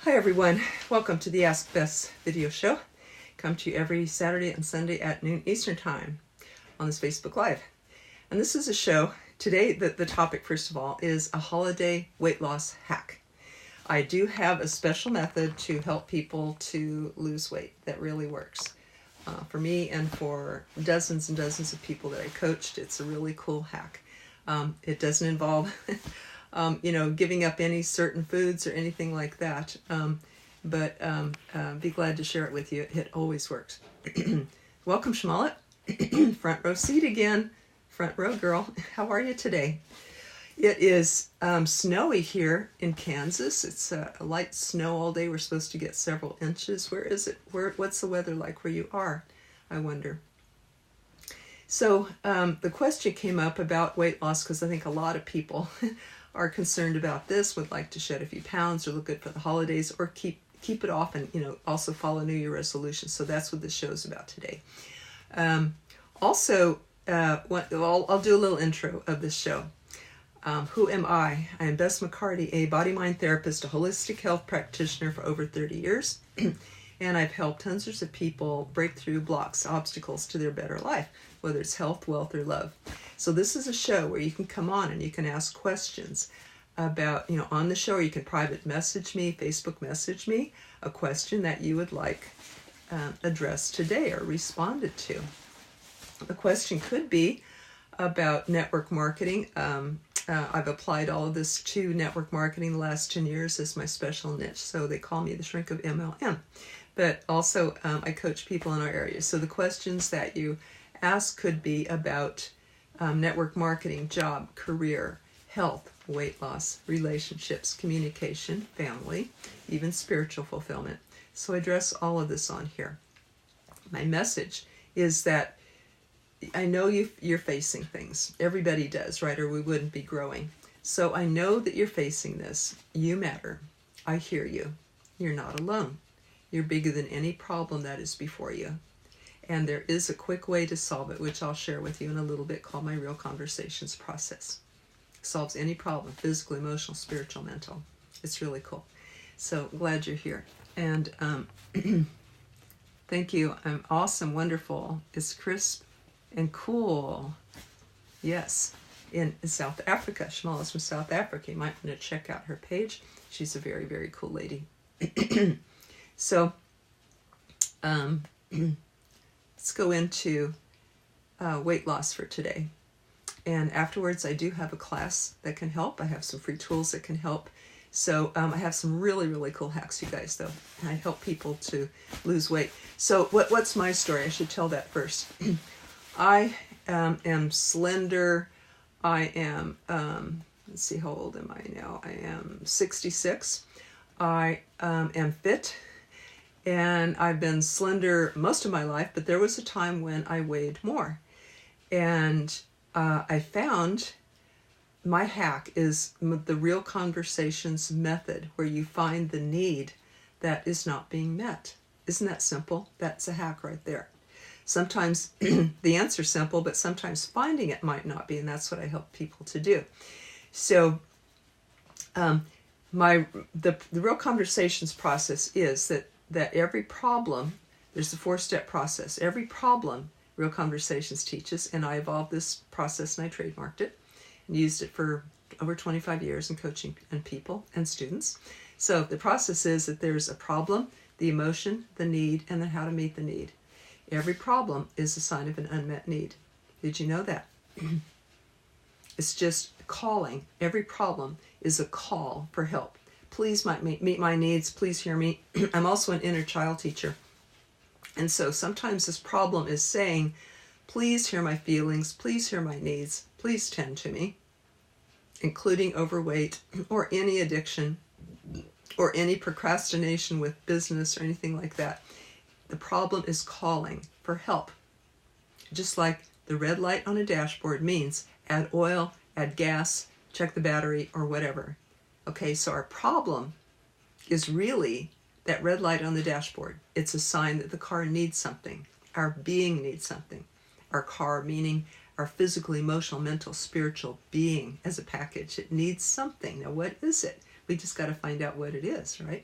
Hi everyone, welcome to the Ask Bess video show. Come to you every Saturday and Sunday at noon Eastern Time on this Facebook Live. And this is a show, today the topic first of all is a holiday weight loss hack. I do have a special method to help people to lose weight that really works. For me and for dozens and dozens of people that I coached, it's a really cool hack. It doesn't involve giving up any certain foods or anything like that. But be glad to share it with you. It always works. Welcome, Shmalet. Front row seat again. Front row girl. How are you today? It is snowy here in Kansas. It's a light snow all day. We're supposed to get several inches. Where is it? What's the weather like where you are? I wonder. So the question came up about weight loss because I think a lot of people are concerned about this, would like to shed a few pounds or look good for the holidays or keep it off and also follow New Year resolutions. So that's what this show is about today. I'll do a little intro of this show. Who am I? I am Bess McCarty, a body-mind therapist, a holistic health practitioner for over 30 years. And I've helped hundreds of people break through blocks, obstacles to their better life, whether it's health, wealth, or love. So this is a show where you can come on and you can ask questions about, on the show, or you can private message me, Facebook message me, a question that you would like addressed today or responded to. The question could be about network marketing. I've applied all of this to network marketing the last 10 years as my special niche. So they call me the shrink of MLM. But also I coach people in our area. So the questions that you ask could be about network marketing, job, career, health, weight loss, relationships, communication, family, even spiritual fulfillment. So I address all of this on here. My message is that I know you're facing things. Everybody does, right? Or we wouldn't be growing. So I know that you're facing this. You matter. I hear you. You're not alone. You're bigger than any problem that is before you. And there is a quick way to solve it, which I'll share with you in a little bit, called my Real Conversations process. Solves any problem, physical, emotional, spiritual, mental. It's really cool. So glad you're here. And thank you. I'm awesome, wonderful. It's crisp and cool. Yes. In South Africa. Shmal is from South Africa. You might want to check out her page. She's a very, very cool lady. So, let's go into weight loss for today. And afterwards, I do have a class that can help. I have some free tools that can help. So I have some really, really cool hacks, you guys, though. And I help people to lose weight. So what's my story? I should tell that first. I am slender. I am, let's see, how old am I now? I am 66. I am fit. And I've been slender most of my life, but there was a time when I weighed more. And I found my hack is the Real Conversations method, where you find the need that is not being met. Isn't that simple? That's a hack right there. Sometimes the answer's simple, but sometimes finding it might not be, and that's what I help people to do. So the Real Conversations process is that every problem, there's a 4-step process. Every problem Real Conversations teaches, and I evolved this process and I trademarked it and used it for over 25 years in coaching and people and students. So the process is that there's a problem, the emotion, the need, and then how to meet the need. Every problem is a sign of an unmet need. Did you know that? It's just calling. Every problem is a call for help. Please meet my needs. Please hear me. I'm also an inner child teacher. And so sometimes this problem is saying, please hear my feelings. Please hear my needs. Please tend to me, including overweight or any addiction or any procrastination with business or anything like that. The problem is calling for help. Just like the red light on a dashboard means add oil, add gas, check the battery, or whatever. Okay, so our problem is really that red light on the dashboard. It's a sign that the car needs something. Our being needs something. Our car, meaning our physical, emotional, mental, spiritual being as a package. It needs something. Now, what is it? We just got to find out what it is, right?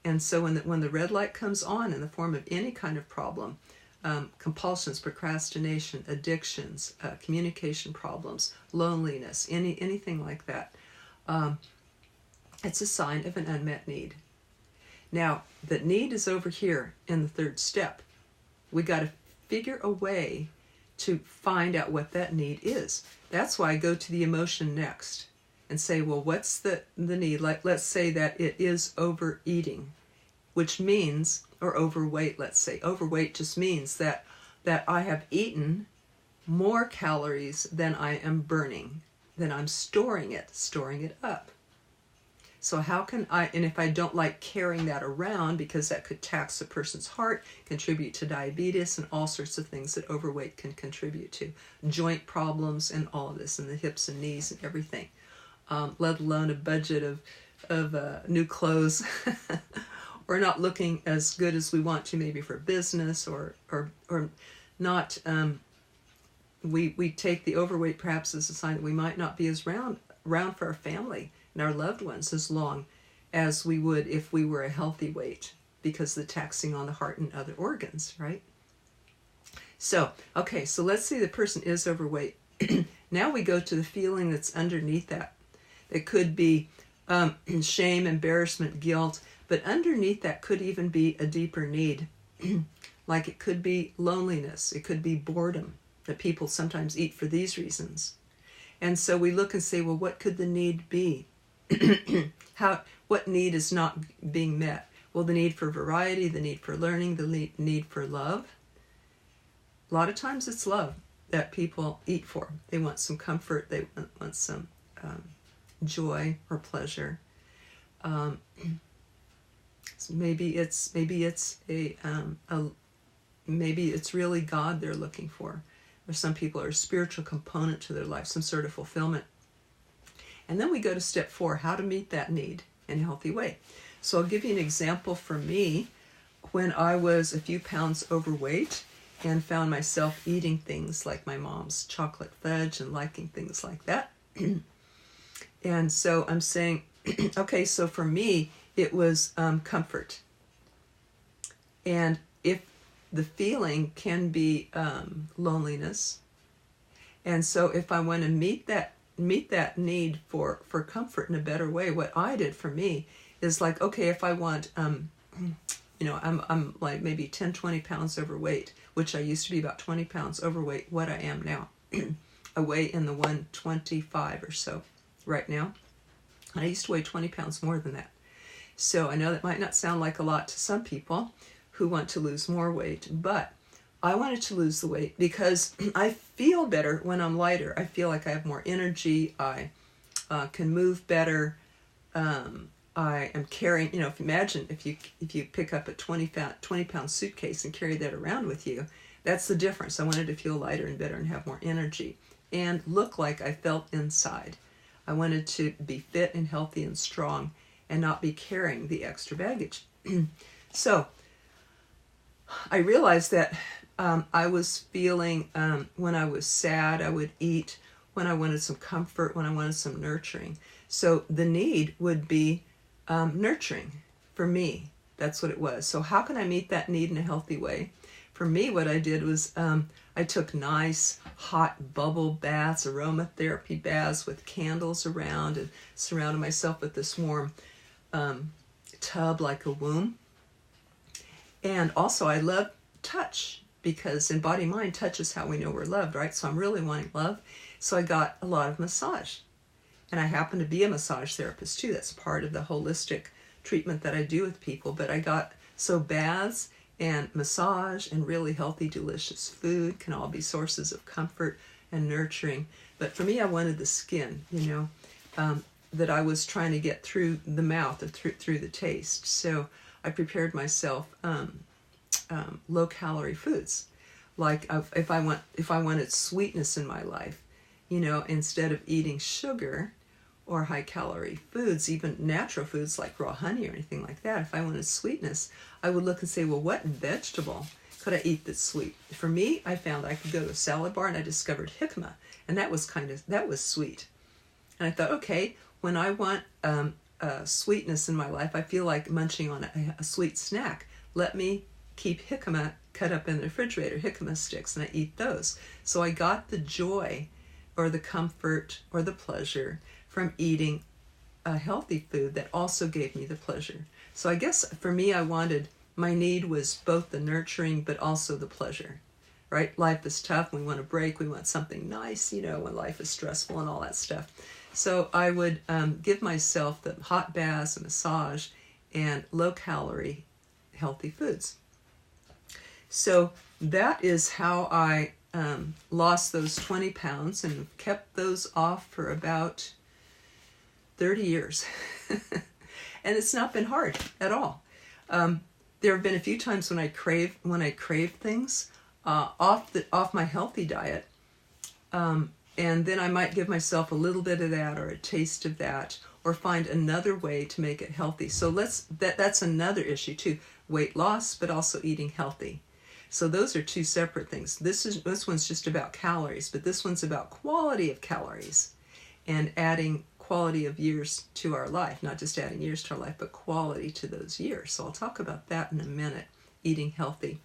And so when the red light comes on in the form of any kind of problem, compulsions, procrastination, addictions, communication problems, loneliness, anything like that, it's a sign of an unmet need. Now, the need is over here in the third step. We got to figure a way to find out what that need is. That's why I go to the emotion next and say, well, what's the need? Let's say that it is overeating, which means, or overweight, let's say. Overweight just means that I have eaten more calories than I am burning, than I'm storing it up. So how can I, and if I don't like carrying that around, because that could tax a person's heart, contribute to diabetes and all sorts of things that overweight can contribute to, joint problems and all of this, and the hips and knees and everything, let alone a budget of new clothes, or not looking as good as we want to, maybe for business, or not. We take the overweight perhaps as a sign that we might not be as around for our family and our loved ones as long as we would if we were a healthy weight, because of the taxing on the heart and other organs, right? So, okay, so let's say the person is overweight. Now we go to the feeling that's underneath that. It could be shame, embarrassment, guilt, but underneath that could even be a deeper need. Like it could be loneliness, it could be boredom, that people sometimes eat for these reasons. And so we look and say, well, what could the need be? What need is not being met? Well, the need for variety, the need for learning, the need for love. A lot of times it's love that people eat for. They want some comfort, they want some joy or pleasure. So maybe it's really God they're looking for. Or some people are a spiritual component to their life, some sort of fulfillment. And then we go to step 4, how to meet that need in a healthy way. So I'll give you an example for me when I was a few pounds overweight and found myself eating things like my mom's chocolate fudge and liking things like that. And so I'm saying, okay, so for me, it was comfort. And if the feeling can be loneliness, and so if I want to meet that need for comfort in a better way, what I did for me is like, okay, if I want, I'm like maybe 10, 20 pounds overweight, which I used to be about 20 pounds overweight, what I am now. I weigh in the 125 or so right now. And I used to weigh 20 pounds more than that. So I know that might not sound like a lot to some people who want to lose more weight, but I wanted to lose the weight because I feel better when I'm lighter. I feel like I have more energy. I can move better. I am carrying, imagine if you pick up a 20-pound suitcase and carry that around with you, that's the difference. I wanted to feel lighter and better and have more energy and look like I felt inside. I wanted to be fit and healthy and strong and not be carrying the extra baggage. So I realized that I was feeling, when I was sad, I would eat, when I wanted some comfort, when I wanted some nurturing. So the need would be nurturing for me. That's what it was. So how can I meet that need in a healthy way? For me, what I did was I took nice hot bubble baths, aromatherapy baths with candles around, and surrounded myself with this warm tub like a womb. And also I love touch, because in body mind, touch is how we know we're loved, right? So I'm really wanting love. So I got a lot of massage. And I happen to be a massage therapist too. That's part of the holistic treatment that I do with people. But I got, so baths and massage and really healthy, delicious food can all be sources of comfort and nurturing. But for me, I wanted the skin, that I was trying to get through the mouth or through the taste. So I prepared myself low-calorie foods. Like if I wanted sweetness in my life, instead of eating sugar or high-calorie foods, even natural foods like raw honey or anything like that, if I wanted sweetness, I would look and say, well, what vegetable could I eat that's sweet? For me, I found I could go to a salad bar and I discovered jicama, and that was sweet. And I thought, okay, when I want sweetness in my life. I feel like munching on a sweet snack. Let me keep jicama cut up in the refrigerator, jicama sticks, and I eat those. So I got the joy or the comfort or the pleasure from eating a healthy food that also gave me the pleasure. So I guess for me, my need was both the nurturing but also the pleasure, right? Life is tough. We want a break. We want something nice, when life is stressful and all that stuff. So I would give myself the hot baths, a massage, and low-calorie healthy foods. So that is how I lost those 20 pounds and kept those off for about 30 years. And it's not been hard at all. There have been a few times when I crave things off my healthy diet, and then I might give myself a little bit of that or a taste of that, or find another way to make it healthy. So that's another issue too: weight loss, but also eating healthy. So those are two separate things. This one's just about calories, but this one's about quality of calories and adding quality of years to our life, not just adding years to our life, but quality to those years. So I'll talk about that in a minute, eating healthy.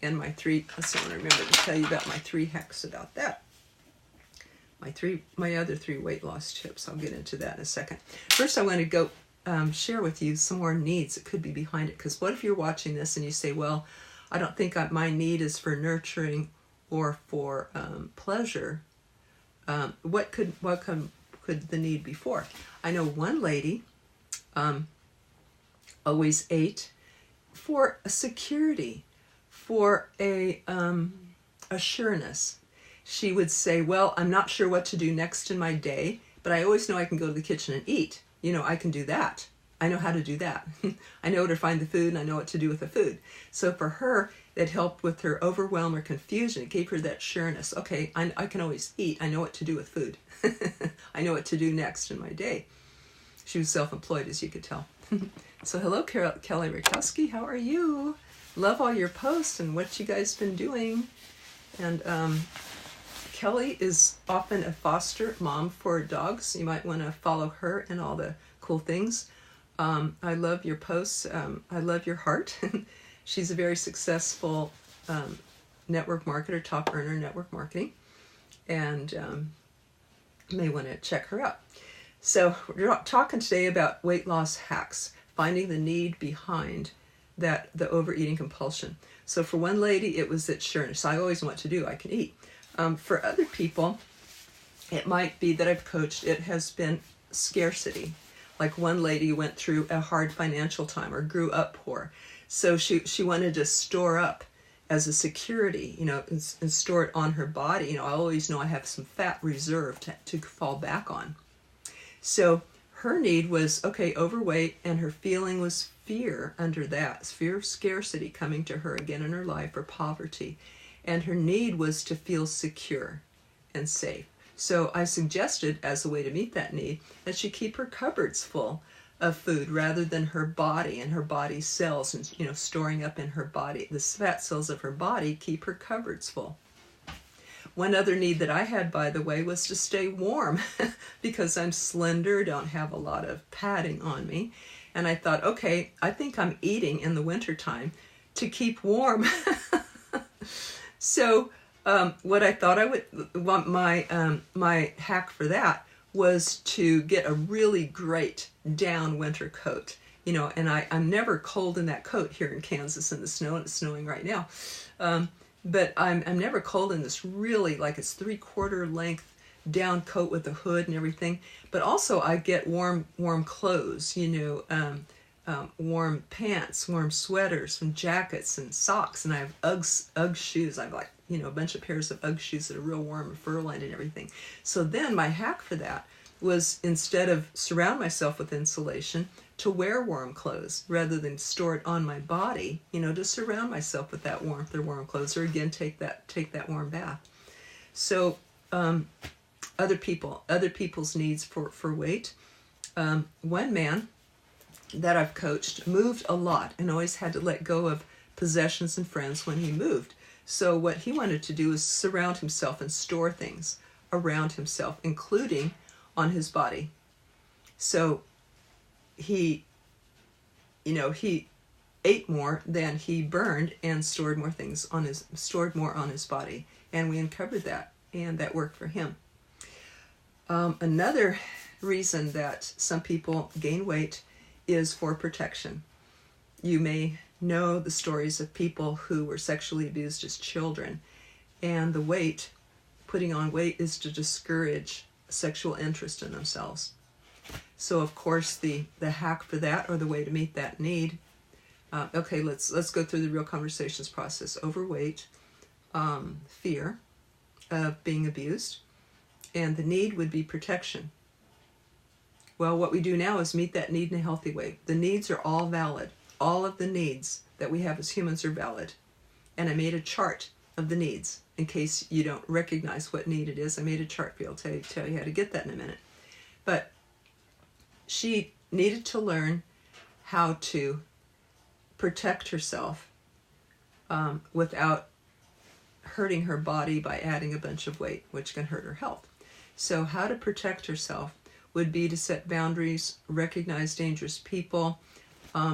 And I want to remember to tell you about my 3 hacks about that. My other 3 weight loss tips. I'll get into that in a second. First, I want to go share with you some more needs that could be behind it. Because what if you're watching this and you say, well, I don't think my need is for nurturing or for pleasure. What could the need be for? I know one lady always ate for a security, for a sureness. She would say, well, I'm not sure what to do next in my day, but I always know I can go to the kitchen and eat. I can do that. I know how to do that. I know where to find the food, and I know what to do with the food. So for her, it helped with her overwhelm or confusion. It gave her that sureness. Okay, I can always eat. I know what to do with food. I know what to do next in my day. She was self-employed, as you could tell. So hello, Kelly Rakowski. How are you? Love all your posts and what you guys been doing. And Kelly is often a foster mom for dogs. You might want to follow her and all the cool things. I love your posts. I love your heart. She's a very successful network marketer, top earner network marketing, and you may want to check her out. So we're talking today about weight loss hacks, finding the need behind the overeating compulsion. So for one lady, it was that sureness. I always know what to do. I can eat. For other people, it might be that I've coached. It has been scarcity. Like one lady went through a hard financial time or grew up poor. So she wanted to store up as a security, and store it on her body. I always know I have some fat reserved to fall back on. So her need was, overweight, and her feeling was fear under that, fear of scarcity coming to her again in her life, or poverty. And her need was to feel secure and safe. So I suggested, as a way to meet that need, that she keep her cupboards full of food rather than her body and her body cells, and storing up in her body. The fat cells of her body keep her cupboards full. One other need that I had, by the way, was to stay warm because I'm slender, don't have a lot of padding on me. And I thought, I think I'm eating in the wintertime to keep warm. So what I thought I would want, my hack for that was to get a really great down winter coat. And I'm never cold in that coat here in Kansas in the snow, and it's snowing right now. But I'm never cold in this really, like, it's 3/4 length down coat with a hood and everything. But also I get warm clothes, warm pants, warm sweaters, and jackets and socks. And I have Ugg shoes. I have a bunch of pairs of Ugg shoes that are real warm and fur-lined and everything. So then my hack for that was, instead of surround myself with insulation, to wear warm clothes rather than store it on my body, to surround myself with that warmth or warm clothes, or again, take that warm bath. So other people's needs for weight. One man that I've coached moved a lot and always had to let go of possessions and friends when he moved. So what he wanted to do is surround himself and store things around himself, including on his body. So he ate more than he burned and stored more on his body. And we uncovered that, and that worked for him. Another reason that some people gain weight is for protection. You may know the stories of people who were sexually abused as children, and putting on weight is to discourage sexual interest in themselves. So of course the hack for that, or the way to meet that need, let's go through the real conversations process. Overweight, fear of being abused, and the need would be protection. Well, what we do now is meet that need in a healthy way. The needs are all valid. All of the needs that we have as humans are valid. And I made a chart of the needs in case you don't recognize what need it is. I made a chart for you. I'll tell you how to get that in a minute. But she needed to learn how to protect herself without hurting her body by adding a bunch of weight, which can hurt her health. So how to protect herself would be to set boundaries, recognize dangerous people,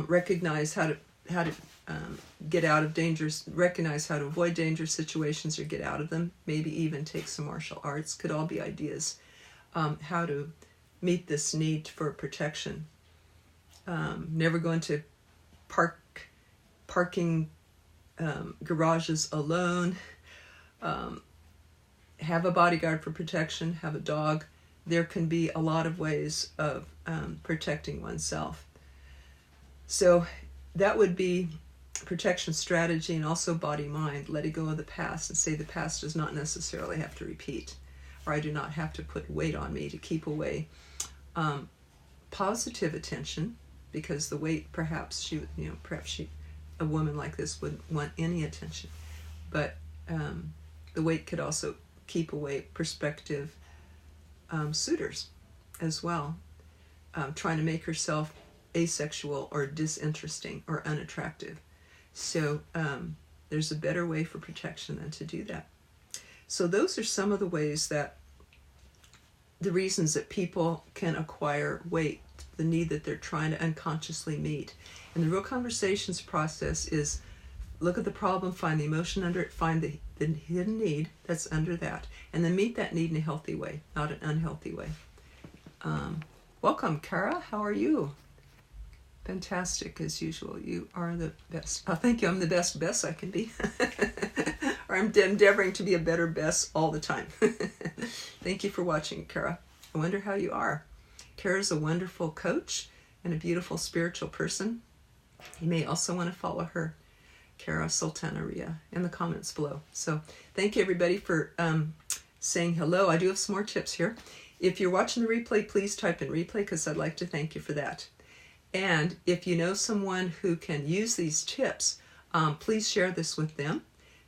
recognize how to get out of recognize how to avoid dangerous situations or get out of them, maybe even take some martial arts, could all be ideas. How to meet this need for protection. Never go into parking garages alone. Have a bodyguard for protection, have a dog. There can be a lot of ways of protecting oneself. So that would be protection strategy, and also body-mind, letting go of the past and say the past does not necessarily have to repeat, or I do not have to put weight on me to keep away. Positive attention, because the weight, perhaps a woman like this wouldn't want any attention, but the weight could also keep away prospective suitors as well, trying to make herself asexual or disinteresting or unattractive. So there's a better way for protection than to do that. So those are some of the ways the reasons that people can acquire weight, the need that they're trying to unconsciously meet. And the real conversations process is look at the problem, find the emotion under it, find the hidden need that's under that, and then meet that need in a healthy way, not an unhealthy way. Welcome, Kara. How are you? Fantastic, as usual. You are the best. Oh, thank you. I'm the best Bess I can be. Or I'm endeavoring to be a better Bess all the time. Thank you for watching, Kara. I wonder how you are. Kara's a wonderful coach and a beautiful spiritual person. You may also want to follow her, Kara Sultanaria, in the comments below. So thank you, everybody, for saying hello. I do have some more tips here. If you're watching the replay, please type in replay, because I'd like to thank you for that. And if you know someone who can use these tips, please share this with them,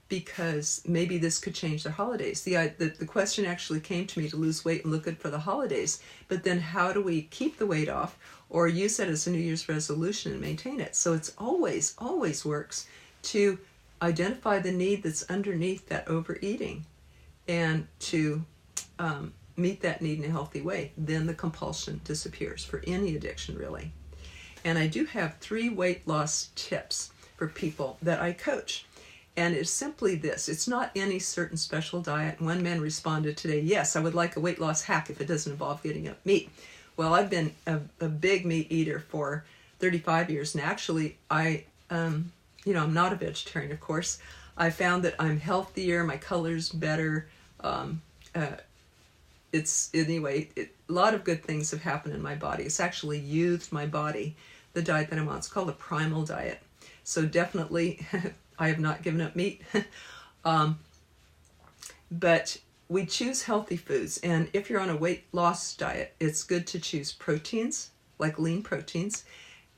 because maybe this could change their holidays. The question actually came to me to lose weight and look good for the holidays, but then how do we keep the weight off or use that as a New Year's resolution and maintain it? So it's always works to identify the need that's underneath that overeating and to meet that need in a healthy way. Then the compulsion disappears for any addiction, really. And I do have 3 weight loss tips for people that I coach. And it's simply this. It's not any certain special diet. One man responded today, yes, I would like a weight loss hack if it doesn't involve getting up meat. Well, I've been a big meat eater for 35 years. And actually, I'm not a vegetarian, of course. I found that I'm healthier, my color's better. A lot of good things have happened in my body. It's actually used my body, the diet that I'm on. It's called a primal diet. So definitely, I have not given up meat. But we choose healthy foods. And if you're on a weight loss diet, it's good to choose proteins, like lean proteins,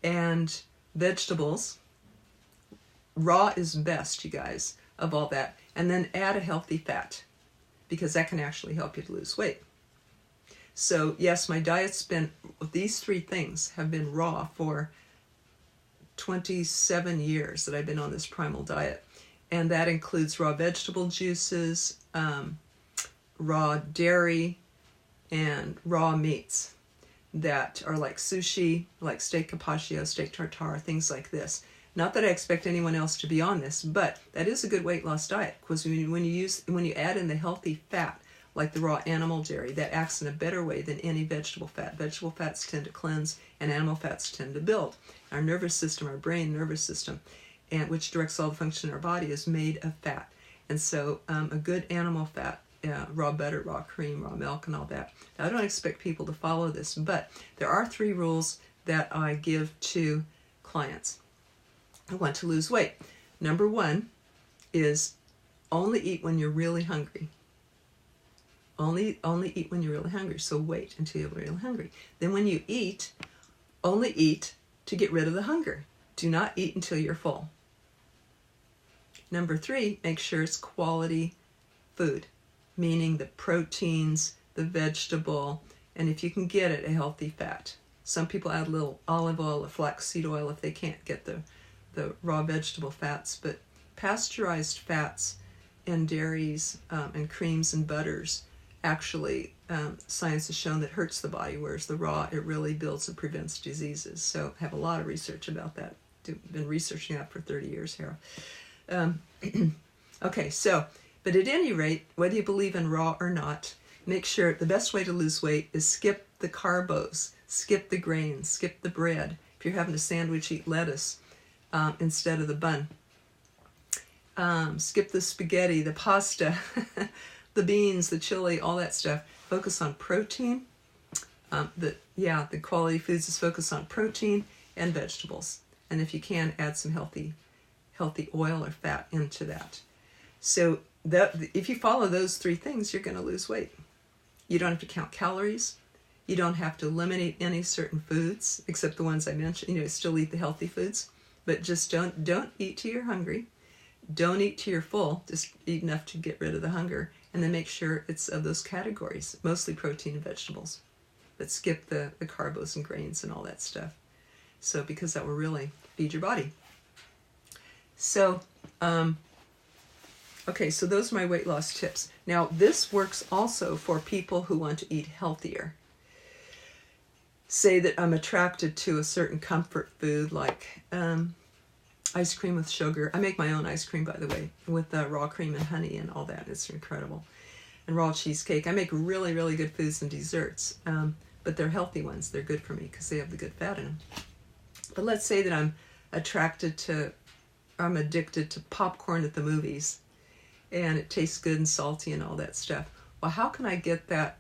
and vegetables. Raw is best, you guys, of all that. And then add a healthy fat, because that can actually help you to lose weight. So yes, my diet's been, these 3 things have been raw for 27 years that I've been on this primal diet. And that includes raw vegetable juices, raw dairy, and raw meats. that are like sushi, like steak carpaccio, steak tartare, things like this. Not that I expect anyone else to be on this, but that is a good weight loss diet, because when you add in the healthy fat, like the raw animal dairy, that acts in a better way than any vegetable fat. Vegetable fats tend to cleanse, and animal fats tend to build. Our nervous system, our brain nervous system, and which directs all the function in our body, is made of fat. And so a good animal fat, raw butter, raw cream, raw milk, and all that. Now, I don't expect people to follow this, but there are 3 rules that I give to clients who want to lose weight. Number 1 is only eat when you're really hungry. Only eat when you're really hungry. So wait until you're really hungry. Then when you eat, only eat to get rid of the hunger. Do not eat until you're full. Number 3, make sure it's quality food, meaning the proteins, the vegetable, and if you can get it, a healthy fat. Some people add a little olive oil or flaxseed oil if they can't get the raw vegetable fats, but pasteurized fats and dairies and creams and butters actually, science has shown that hurts the body, whereas the raw, it really builds and prevents diseases. So I have a lot of research about that. Been researching that for 30 years here. Okay, so, but at any rate, whether you believe in raw or not, make sure the best way to lose weight is skip the carbos, skip the grains, skip the bread. If you're having a sandwich, eat lettuce instead of the bun. Skip the spaghetti, the pasta, the beans, the chili, all that stuff. Focus on protein. The quality foods is focus on protein and vegetables. And if you can, add some healthy oil or fat into that. So if you follow those 3 things, you're going to lose weight. You don't have to count calories. You don't have to eliminate any certain foods, except the ones I mentioned. Still eat the healthy foods, but just don't eat till you're hungry. Don't eat till you're full. Just eat enough to get rid of the hunger. And then make sure it's of those categories, mostly protein and vegetables. But skip the carbos and grains and all that stuff. So, because that will really feed your body. So, okay, so those are my weight loss tips. Now, this works also for people who want to eat healthier. Say that I'm attracted to a certain comfort food like ice cream with sugar. I make my own ice cream, by the way, with raw cream and honey and all that. It's incredible. And raw cheesecake. I make really, really good foods and desserts, but they're healthy ones. They're good for me because they have the good fat in them. But let's say that I'm addicted to popcorn at the movies, and it tastes good and salty and all that stuff. Well, how can I get that?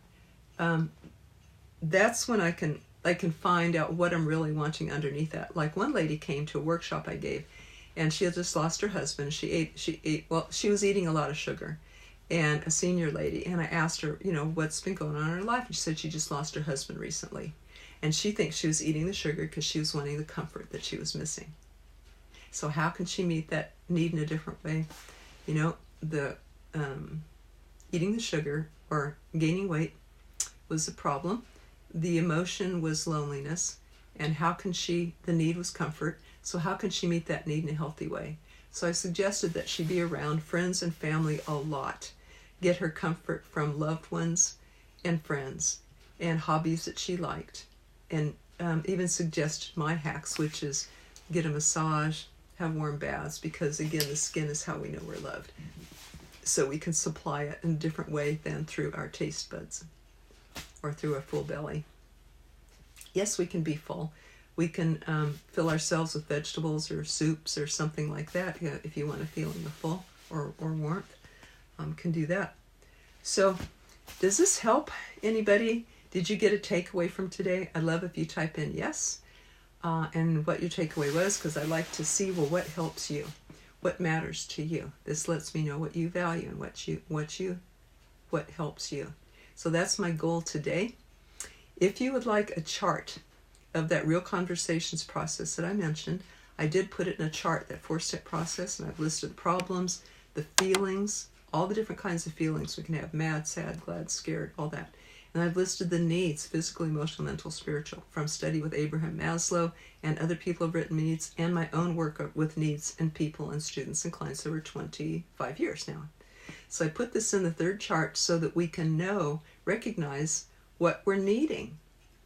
That's when I can find out what I'm really wanting underneath that. Like one lady came to a workshop I gave, and she had just lost her husband. She was eating a lot of sugar, and a senior lady. And I asked her, what's been going on in her life? And she said she just lost her husband recently. And she thinks she was eating the sugar because she was wanting the comfort that she was missing. So how can she meet that need in a different way? The eating the sugar or gaining weight was the problem. The emotion was loneliness. And the need was comfort. So how can she meet that need in a healthy way? So I suggested that she be around friends and family a lot. Get her comfort from loved ones and friends and hobbies that she liked. And even suggested my hacks, which is get a massage, have warm baths, because again, the skin is how we know we're loved. So we can supply it in a different way than through our taste buds or through a full belly. Yes, we can be full. We can fill ourselves with vegetables or soups or something like that. If you want to feel in the full or warmth, can do that. So does this help anybody? Did you get a takeaway from today? I'd love if you type in yes and what your takeaway was, because I like to see, what helps you, what matters to you. This lets me know what you value and what helps you. So that's my goal today. If you would like a chart of that real conversations process that I mentioned, I did put it in a chart, that 4-step process, and I've listed the problems, the feelings, all the different kinds of feelings we can have: mad, sad, glad, scared, all that. And I've listed the needs, physical, emotional, mental, spiritual, from study with Abraham Maslow and other people have written needs, and my own work with needs and people and students and clients over 25 years now. So I put this in the 3rd chart so that we can recognize what we're needing.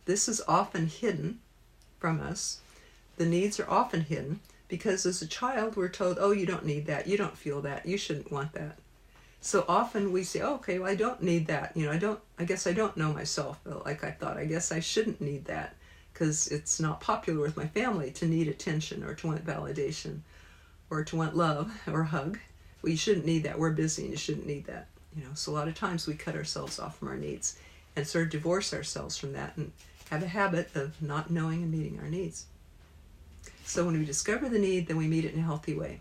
this is often hidden from us. The needs are often hidden because as a child we're told, oh, you don't need that, you don't feel that, you shouldn't want that. So often we say, oh, okay, well, I don't need that. I guess I don't know myself like I thought. I guess I shouldn't need that because it's not popular with my family to need attention or to want validation or to want love or hug. Well, you shouldn't need that. We're busy and you shouldn't need that. So a lot of times we cut ourselves off from our needs and sort of divorce ourselves from that and have a habit of not knowing and meeting our needs. So when we discover the need, then we meet it in a healthy way.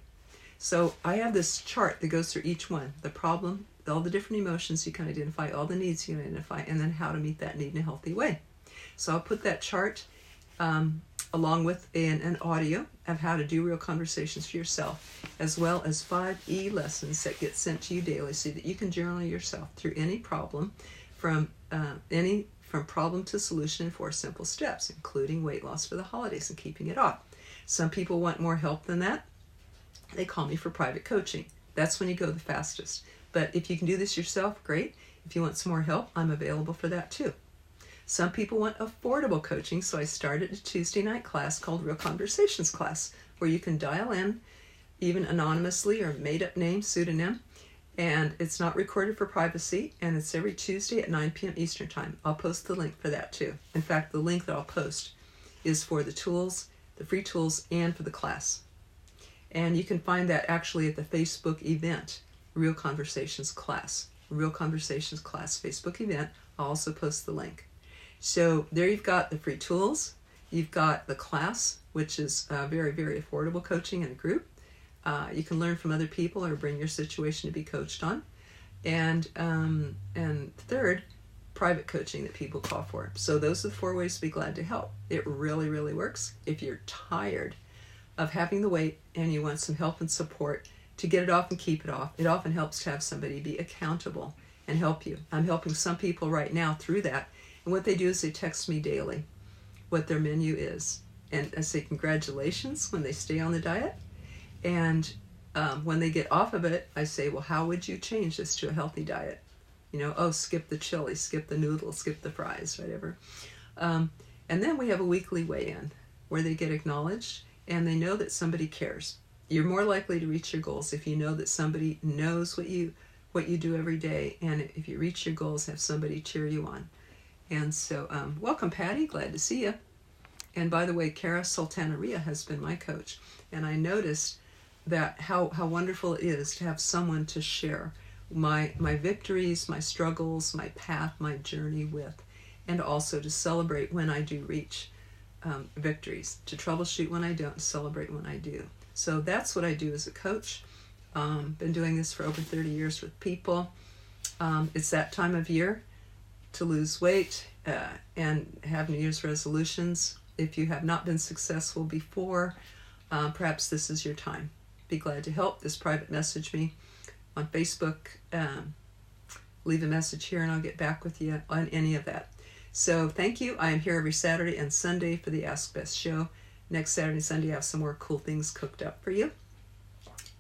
So I have this chart that goes through each one, the problem, all the different emotions you can identify, all the needs you can identify, and then how to meet that need in a healthy way. So I'll put that chart along with an audio of how to do real conversations for yourself, as well as 5 e-lessons that get sent to you daily so that you can journal yourself through any problem from problem to solution in 4 simple steps, including weight loss for the holidays and keeping it off. Some people want more help than that. They call me for private coaching. That's when you go the fastest. But if you can do this yourself, great. If you want some more help, I'm available for that too. Some people want affordable coaching, so I started a Tuesday night class called Real Conversations Class, where you can dial in, even anonymously or made-up name, pseudonym, and it's not recorded for privacy, and it's every Tuesday at 9 p.m. Eastern Time. I'll post the link for that too. In fact, the link that I'll post is for the tools, the free tools, and for the class. And you can find that actually at the Facebook event, Real Conversations Class. Real Conversations Class Facebook event. I'll also post the link. So there you've got the free tools. You've got the class, which is very, very affordable coaching in a group. You can learn from other people or bring your situation to be coached on. And third, private coaching that people call for. So those are the 4 ways to be glad to help. It really, really works. If you're tired of having the weight and you want some help and support to get it off and keep it off, it often helps to have somebody be accountable and help you. I'm helping some people right now through that. And what they do is they text me daily what their menu is. And I say congratulations when they stay on the diet. And when they get off of it, I say, well, how would you change this to a healthy diet? Skip the chili, skip the noodles, skip the fries, whatever. And then we have a weekly weigh-in where they get acknowledged and they know that somebody cares. You're more likely to reach your goals if you know that somebody knows what you do every day, and if you reach your goals, have somebody cheer you on. And so, welcome, Patty. Glad to see you. And by the way, Cara Sultanaria has been my coach, and I noticed that how wonderful it is to have someone to share my victories, my struggles, my path, my journey with, and also to celebrate when I do reach victories, to troubleshoot when I don't, celebrate when I do. So that's what I do as a coach. Been doing this for over 30 years with people. It's that time of year to lose weight and have New Year's resolutions. If you have not been successful before, perhaps this is your time. Be glad to help. Just private message me on Facebook. Leave a message here and I'll get back with you on any of that. So thank you. I am here every Saturday and Sunday for the Ask Bess show. Next Saturday and Sunday I have some more cool things cooked up for you.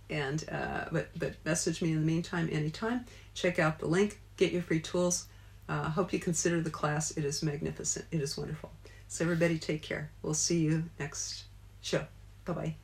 And but message me in the meantime anytime. Check out the link. Get your free tools. Hope you consider the class. It is magnificent. It is wonderful. So everybody take care. We'll see you next show. Bye-bye.